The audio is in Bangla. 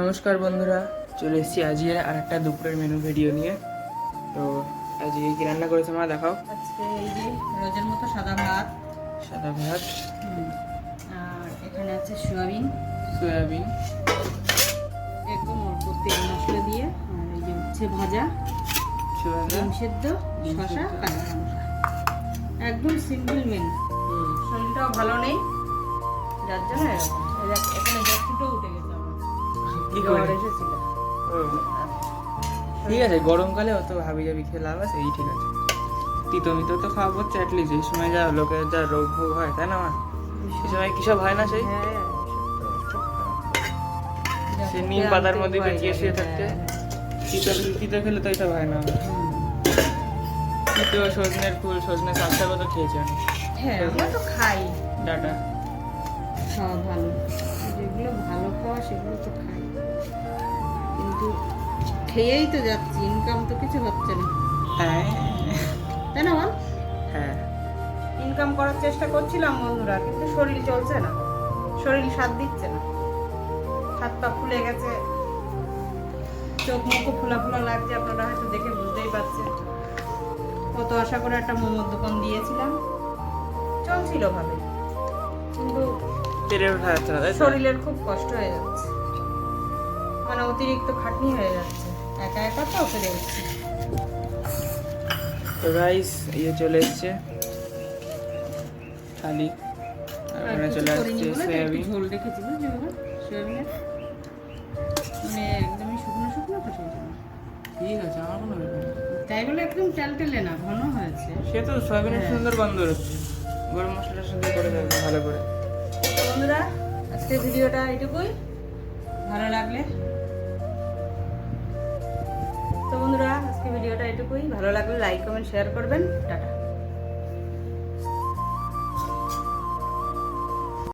নমস্কার বন্ধুরা, চলে এসেছি আজকে আর একটা দুপুরের মেনু ভিডিও নিয়ে। তো আজকে কি রান্না করেছে মা, দেখাও। আজকে এই যে রোজের মতো সাদা ভাত, সাদা ভাত, আর এখানে আছে সয়াবিন, সয়াবিন, একদম অল্প তেল মশলা দিয়ে, আর এই যে উচ্ছে ভাজা, ডিম সেদ্ধ, শসা, কাঁচা লঙ্কা। একদম সিম্পল মেনু। শরীরটাও ভালো নেই, যার জন্য এরকম। এই দেখ, এখানে গ্যাস্ট্রিকও উঠে গেছে আমার, কি জ্বর করে? এসেছিল। ও ঠিক আছে, গরমকালে অত হাবি জাবি খেয়ে লাভ আছে, এই ঠিক আছে। তিতো মিতো তো খাওয়া পড়ছে অ্যাটলিস্ট, এই সময় যা লোকের যা রোগ ভোগ হয়, তাই না মা? এই সময় কি সব হয় না সেই হ্যাঁ, সে নিম পাতার মধ্যে পেঁচিয়ে শুয়ে থাকতে। তিতো তিতো খেলে তো এইসব হয় না। তিতো সজনের ফুল, সজনে শাক টাকও তো খেয়েছি আমি। হ্যাঁ, আমরা তো খাই, ডাটা খাওয়া ভালো, যেগুলো ভালো খাওয়া সেগুলো তো খাই, কিন্তু খেয়েই তো যাচ্ছি, ইনকাম তো কিছু হচ্ছে না, হ্যাঁ তাই না বল? হ্যাঁ, ইনকাম করার চেষ্টা করছিলাম বন্ধুরা, কিন্তু শরীর চলছে না, শরীর সাথ দিচ্ছে না, হাত পা ফুলে গেছে, চোখ মুখও ফোলা ফোলা লাগছে, আপনারা হয়তো দেখে বুঝতেই পারছেন। কত আশা করে একটা মোমোর দোকান দিয়েছিলাম, চলছিল ভাবে, কিন্তু পেরে ওঠা যাচ্ছে না, তাই তো? শরীরের খুব কষ্ট হয়ে যাচ্ছে, মানে অতিরিক্ত খাটনি হয়ে যাচ্ছে, একা একা তো পেরে উঠছি। তো গাইস, ইয়ে চলে এসছে থালি, আর ওখানে চলে আসছে সয়াবিন। ঝোল রেখেছি বুঝলি বাবা, সয়াবিনের, মানে একদমই শুকনো শুকনো তো সেই জন্য। ঠিক আছে, আমার কোনো ব্যাপার নেই। তাই বলে একদম টেলটেলে না, ঘন হয়েছে। সে তো সয়াবিনের হ্যাঁ। সুন্দর গন্ধ হচ্ছে, গরম মশলার সাথে করে দেবে ভালো করে। তো বন্ধুরা, আজকের ভিডিওটা এটুকুই, ভালো লাগলে লাইক কমেন্ট শেয়ার করবেন। টাটা।